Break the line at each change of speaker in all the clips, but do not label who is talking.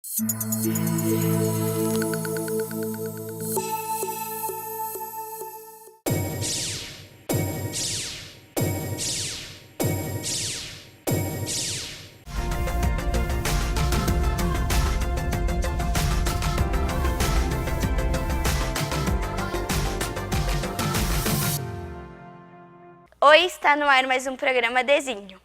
Oi, está no ar mais um programa Desenho.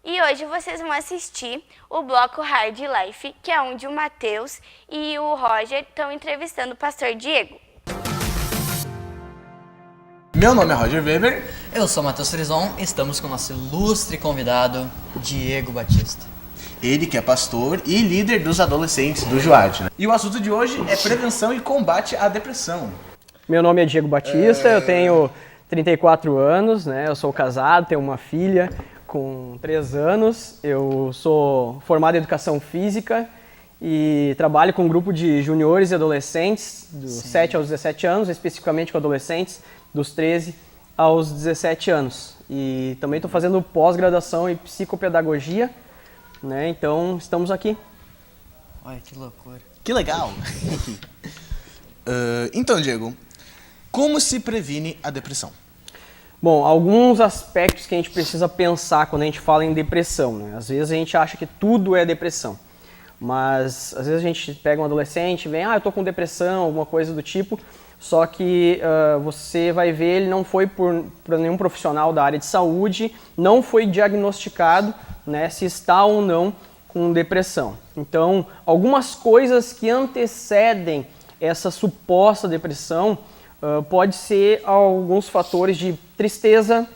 E hoje vocês vão assistir o bloco Hard Life, que é onde o Matheus e o Roger estão entrevistando o pastor Diego.
Meu nome é Roger Weber.
Eu sou Matheus Frison e estamos com o nosso ilustre convidado, Diego Batista.
Ele que é pastor e líder dos adolescentes do Juad, né? E o assunto de hoje é prevenção e combate à depressão.
Meu nome é Diego Batista, eu tenho 34 anos, né? Eu sou casado, tenho uma filha com 3 anos. Eu sou formado em Educação Física e trabalho com um grupo de juniores e adolescentes dos 7 aos 17 anos, especificamente com adolescentes dos 13 aos 17 anos. E também estou fazendo pós-graduação em Psicopedagogia, né? Então estamos aqui.
Olha que loucura.
Que legal! Então, Diego, como se previne a depressão?
Bom, alguns aspectos que a gente precisa pensar quando a gente fala em depressão, né? Às vezes a gente acha que tudo é depressão, mas às vezes a gente pega um adolescente e vem, eu tô com depressão, alguma coisa do tipo, só que você vai ver, ele não foi por nenhum profissional da área de saúde, não foi diagnosticado, né, se está ou não com depressão. Então, algumas coisas que antecedem essa suposta depressão pode ser alguns fatores de tristeza,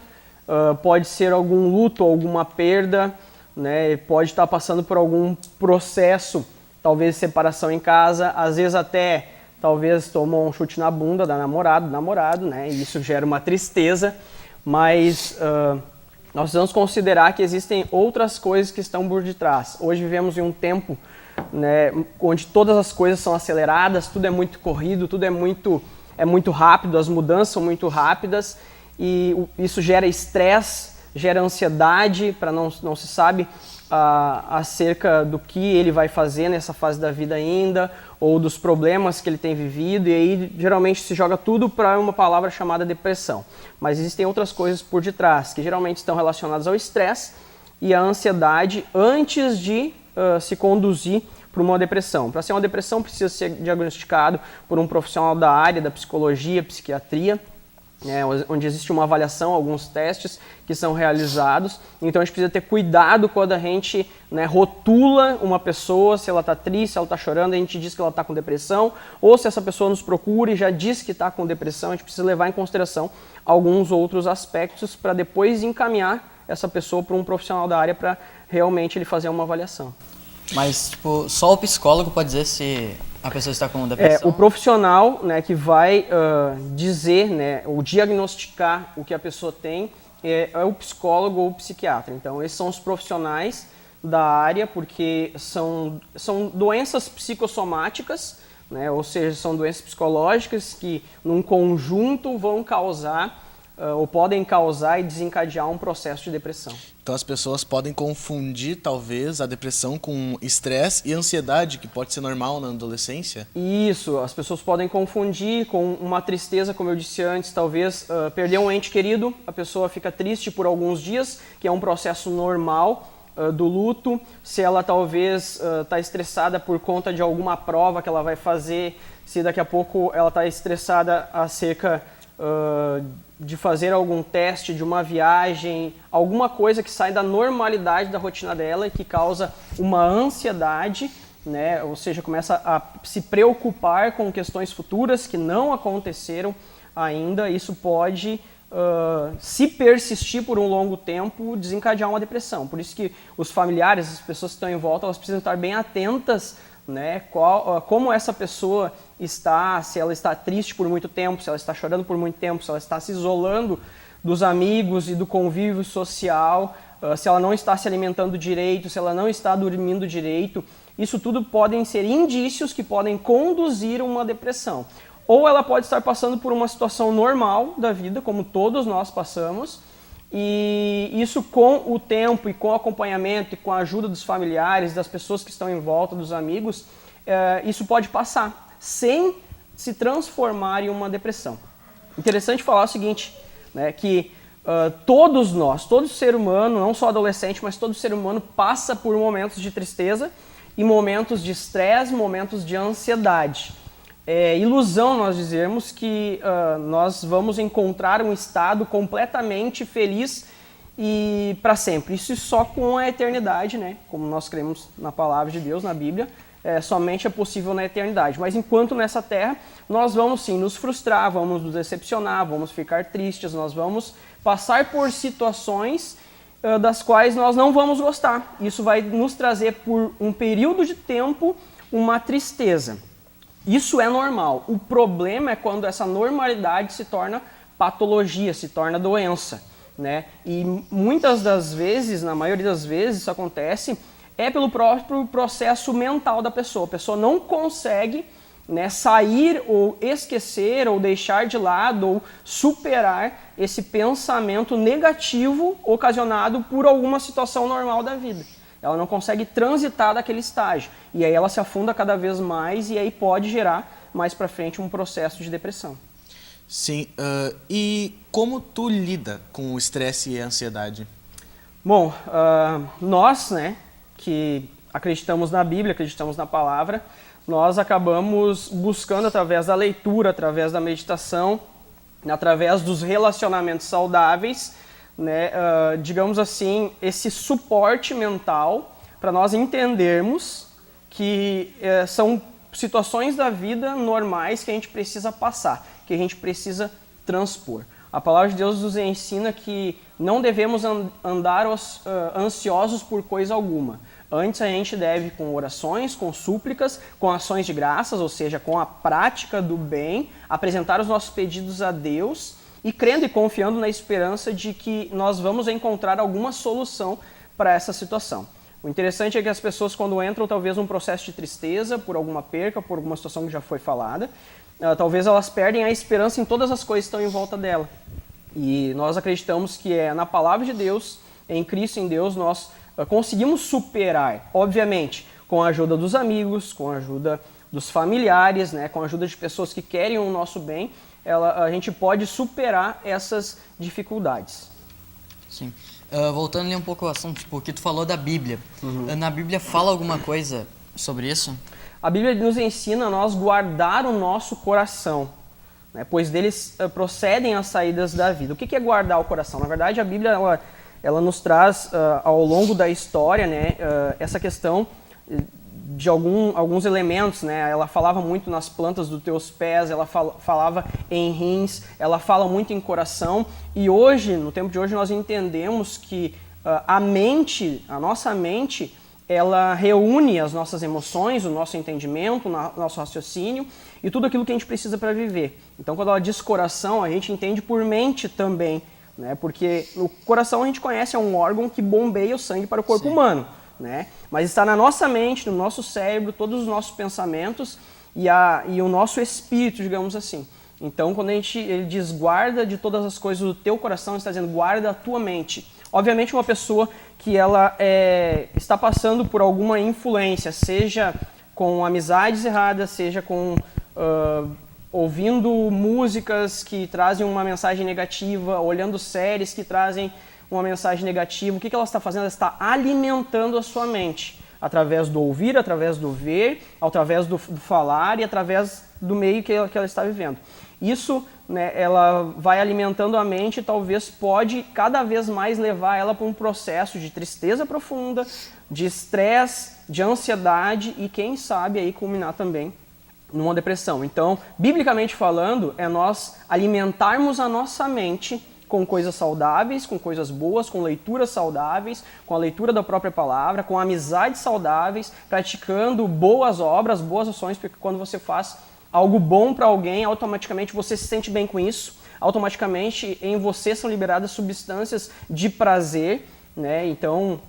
pode ser algum luto, alguma perda, né? Pode estar passando por algum processo, talvez de separação em casa, às vezes até talvez tomou um chute na bunda da namorada, do namorado, né? E isso gera uma tristeza, mas nós precisamos considerar que existem outras coisas que estão por detrás. Hoje vivemos em um tempo, né, onde todas as coisas são aceleradas, tudo é muito corrido, tudo é muito rápido, as mudanças são muito rápidas e isso gera estresse, gera ansiedade, para não se sabe acerca do que ele vai fazer nessa fase da vida ainda, ou dos problemas que ele tem vivido, e aí geralmente se joga tudo para uma palavra chamada depressão. Mas existem outras coisas por detrás, que geralmente estão relacionadas ao estresse e à ansiedade antes de se conduzir para uma depressão. Para ser uma depressão precisa ser diagnosticado por um profissional da área da psicologia, psiquiatria, né, onde existe uma avaliação, alguns testes que são realizados. Então a gente precisa ter cuidado quando a gente, né, rotula uma pessoa, se ela está triste, se ela está chorando, a gente diz que ela está com depressão, ou se essa pessoa nos procura e já diz que está com depressão, a gente precisa levar em consideração alguns outros aspectos para depois encaminhar essa pessoa para um profissional da área para realmente ele fazer uma avaliação.
Mas, tipo, só o psicólogo pode dizer se a pessoa está com depressão?
O profissional, né, que vai dizer, né, ou diagnosticar o que a pessoa tem é o psicólogo ou o psiquiatra. Então, esses são os profissionais da área, porque são doenças psicossomáticas, né, ou seja, são doenças psicológicas que, num conjunto, vão causar ou podem causar e desencadear um processo de depressão.
Então as pessoas podem confundir, talvez, a depressão com estresse e ansiedade, que pode ser normal na adolescência?
Isso, as pessoas podem confundir com uma tristeza, como eu disse antes, talvez perder um ente querido, a pessoa fica triste por alguns dias, que é um processo normal do luto. Se ela talvez está estressada por conta de alguma prova que ela vai fazer, se daqui a pouco ela está estressada acerca de fazer algum teste, de uma viagem, alguma coisa que sai da normalidade da rotina dela e que causa uma ansiedade, né? Ou seja, começa a se preocupar com questões futuras que não aconteceram ainda. Isso pode, se persistir por um longo tempo, desencadear uma depressão. Por isso que os familiares, as pessoas que estão em volta, elas precisam estar bem atentas, né, como essa pessoa está, se ela está triste por muito tempo, se ela está chorando por muito tempo, se ela está se isolando dos amigos e do convívio social, se ela não está se alimentando direito, se ela não está dormindo direito. Isso tudo podem ser indícios que podem conduzir a uma depressão. Ou ela pode estar passando por uma situação normal da vida, como todos nós passamos, E isso, com o tempo e com o acompanhamento e com a ajuda dos familiares, das pessoas que estão em volta, dos amigos, isso pode passar sem se transformar em uma depressão. Interessante falar o seguinte, né, que todos nós, todo ser humano, não só adolescente, mas todo ser humano passa por momentos de tristeza e momentos de estresse, momentos de ansiedade. É ilusão nós dizermos que nós vamos encontrar um estado completamente feliz e para sempre. Isso só com a eternidade, né? Como nós cremos na palavra de Deus, na Bíblia, somente é possível na eternidade. Mas enquanto nessa terra, nós vamos sim nos frustrar, vamos nos decepcionar, vamos ficar tristes, nós vamos passar por situações das quais nós não vamos gostar. Isso vai nos trazer por um período de tempo uma tristeza. Isso é normal. O problema é quando essa normalidade se torna patologia, se torna doença, né? E muitas das vezes, na maioria das vezes, isso acontece pelo próprio processo mental da pessoa. A pessoa não consegue, né, sair ou esquecer ou deixar de lado ou superar esse pensamento negativo ocasionado por alguma situação normal da vida. Ela não consegue transitar daquele estágio. E aí ela se afunda cada vez mais e aí pode gerar mais para frente um processo de depressão.
Sim, e como tu lida com o estresse e a ansiedade?
Bom, nós, né, que acreditamos na Bíblia, acreditamos na palavra, nós acabamos buscando através da leitura, através da meditação, através dos relacionamentos saudáveis, né, digamos assim, esse suporte mental para nós entendermos que são situações da vida normais que a gente precisa passar, que a gente precisa transpor. A palavra de Deus nos ensina que não devemos andar ansiosos por coisa alguma. Antes a gente deve, com orações, com súplicas, com ações de graças, ou seja, com a prática do bem, apresentar os nossos pedidos a Deus e crendo e confiando na esperança de que nós vamos encontrar alguma solução para essa situação. O interessante é que as pessoas, quando entram talvez num processo de tristeza, por alguma perca, por alguma situação que já foi falada, talvez elas perdem a esperança em todas as coisas que estão em volta dela. E nós acreditamos que é na palavra de Deus, em Cristo, em Deus, nós conseguimos superar, obviamente, com a ajuda dos amigos, com a ajuda dos familiares, né, com a ajuda de pessoas que querem o nosso bem, a gente pode superar essas dificuldades.
Sim. Voltando ali um pouco ao assunto, tipo, o que tu falou da Bíblia. Na Bíblia fala alguma coisa sobre isso?
A Bíblia nos ensina a nós guardar o nosso coração, né, pois deles procedem as saídas da vida. O que é guardar o coração? Na verdade, a Bíblia ela nos traz ao longo da história, né, essa questão de alguns elementos, né? Ela falava muito nas plantas dos teus pés, ela falava em rins, ela fala muito em coração. E hoje, no tempo de hoje, nós entendemos que a nossa mente, ela reúne as nossas emoções, o nosso entendimento, o nosso raciocínio e tudo aquilo que a gente precisa para viver. Então, quando ela diz coração, a gente entende por mente também, né? Porque o coração a gente conhece, é um órgão que bombeia o sangue para o corpo humano, né? Mas está na nossa mente, no nosso cérebro, todos os nossos pensamentos e o nosso espírito, digamos assim. Então, quando ele diz guarda de todas as coisas do teu coração, ele está dizendo guarda a tua mente. Obviamente, uma pessoa que ela está passando por alguma influência, seja com amizades erradas, seja com ouvindo músicas que trazem uma mensagem negativa, olhando séries que trazem uma mensagem negativa, o que ela está fazendo? Ela está alimentando a sua mente, através do ouvir, através do ver, através do falar e através do meio que ela está vivendo. Isso, né, ela vai alimentando a mente e talvez pode cada vez mais levar ela para um processo de tristeza profunda, de estresse, de ansiedade e quem sabe aí culminar também numa depressão. Então, biblicamente falando, é nós alimentarmos a nossa mente com coisas saudáveis, com coisas boas, com leituras saudáveis, com a leitura da própria palavra, com amizades saudáveis, praticando boas obras, boas ações, porque quando você faz algo bom para alguém, automaticamente você se sente bem com isso, automaticamente em você são liberadas substâncias de prazer, né? Então,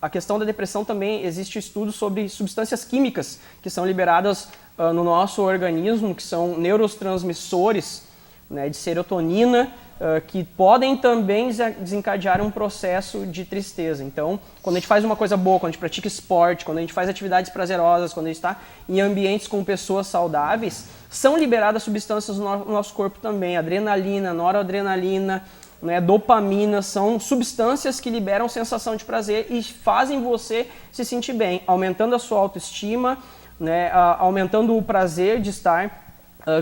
a questão da depressão também existe estudos sobre substâncias químicas que são liberadas no nosso organismo, que são neurotransmissores, né, de serotonina, que podem também desencadear um processo de tristeza. Então, quando a gente faz uma coisa boa, quando a gente pratica esporte, quando a gente faz atividades prazerosas, quando a gente está em ambientes com pessoas saudáveis, são liberadas substâncias no nosso corpo também, adrenalina, noradrenalina, né, dopamina, são substâncias que liberam sensação de prazer e fazem você se sentir bem, aumentando a sua autoestima, né, aumentando o prazer de estar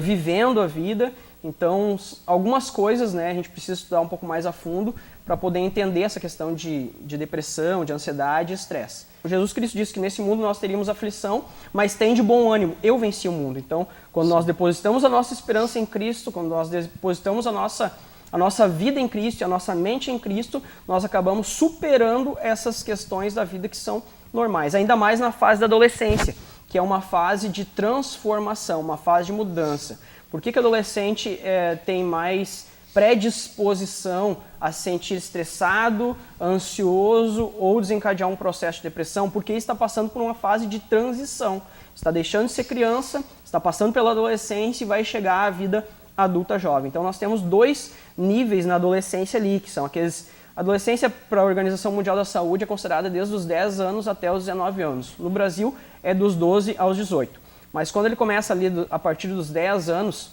vivendo a vida. Então, algumas coisas, né, a gente precisa estudar um pouco mais a fundo para poder entender essa questão de depressão, de ansiedade e estresse. Jesus Cristo disse que nesse mundo nós teríamos aflição, mas tem de bom ânimo, eu venci o mundo. Então, quando nós depositamos a nossa esperança em Cristo, quando nós depositamos a nossa vida em Cristo e a nossa mente em Cristo, nós acabamos superando essas questões da vida que são normais, ainda mais na fase da adolescência, que é uma fase de transformação, uma fase de mudança. Por que o adolescente tem mais predisposição a se sentir estressado, ansioso ou desencadear um processo de depressão? Porque está passando por uma fase de transição. Está deixando de ser criança, está passando pela adolescência e vai chegar à vida adulta jovem. Então nós temos 2 níveis na adolescência ali, que são aqueles... A adolescência para a Organização Mundial da Saúde é considerada desde os 10 anos até os 19 anos. No Brasil é dos 12 aos 18. Mas quando ele começa ali a partir dos 10 anos,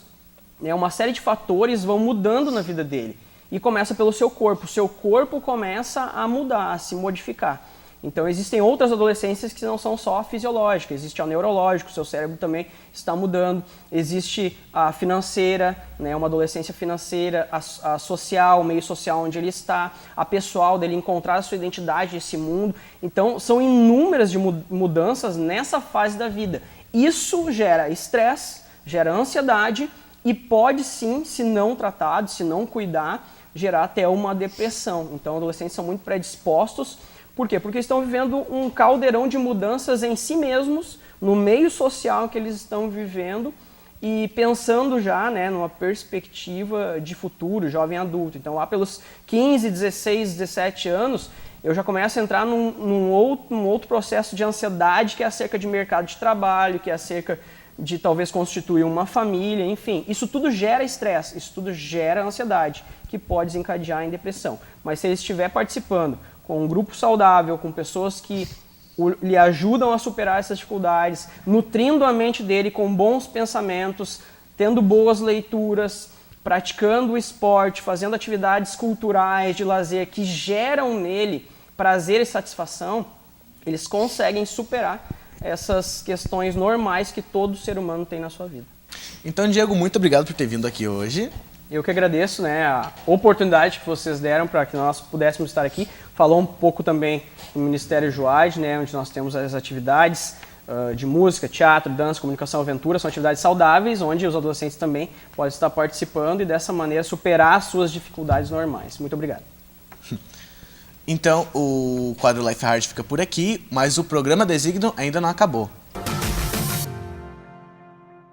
né, uma série de fatores vão mudando na vida dele. E começa pelo seu corpo. O seu corpo começa a mudar, a se modificar. Então existem outras adolescências que não são só fisiológicas, existe a neurológica, o seu cérebro também está mudando, existe a financeira, né, uma adolescência financeira, a social, o meio social onde ele está, a pessoal, dele encontrar a sua identidade nesse mundo. Então são inúmeras de mudanças nessa fase da vida. Isso gera estresse, gera ansiedade e pode sim, se não tratado, se não cuidar, gerar até uma depressão. Então adolescentes são muito predispostos. Por quê? Porque estão vivendo um caldeirão de mudanças em si mesmos, no meio social que eles estão vivendo e pensando já, né, numa perspectiva de futuro, jovem adulto. Então lá pelos 15, 16, 17 anos, eu já começo a entrar num outro processo de ansiedade que é acerca de mercado de trabalho, que é acerca de talvez constituir uma família, enfim. Isso tudo gera estresse, isso tudo gera ansiedade, que pode desencadear em depressão. Mas se ele estiver participando com um grupo saudável, com pessoas que lhe ajudam a superar essas dificuldades, nutrindo a mente dele com bons pensamentos, tendo boas leituras, praticando o esporte, fazendo atividades culturais, de lazer, que geram nele prazer e satisfação, eles conseguem superar essas questões normais que todo ser humano tem na sua vida.
Então, Diego, muito obrigado por ter vindo aqui hoje.
Eu que agradeço, né, a oportunidade que vocês deram para que nós pudéssemos estar aqui. Falou um pouco também do Ministério Joad, né, onde nós temos as atividades de música, teatro, dança, comunicação, aventura. São atividades saudáveis, onde os adolescentes também podem estar participando e dessa maneira superar as suas dificuldades normais. Muito obrigado.
Então, o quadro Life Hard fica por aqui, mas o programa Designo ainda não acabou.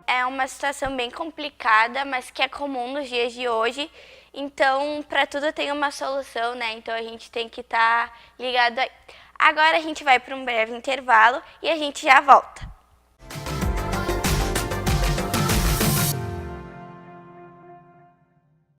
É uma situação bem complicada, mas que é comum nos dias de hoje. Então, para tudo tem uma solução, né? Então, a gente tem que estar ligado aí. Agora, a gente vai para um breve intervalo e a gente já volta.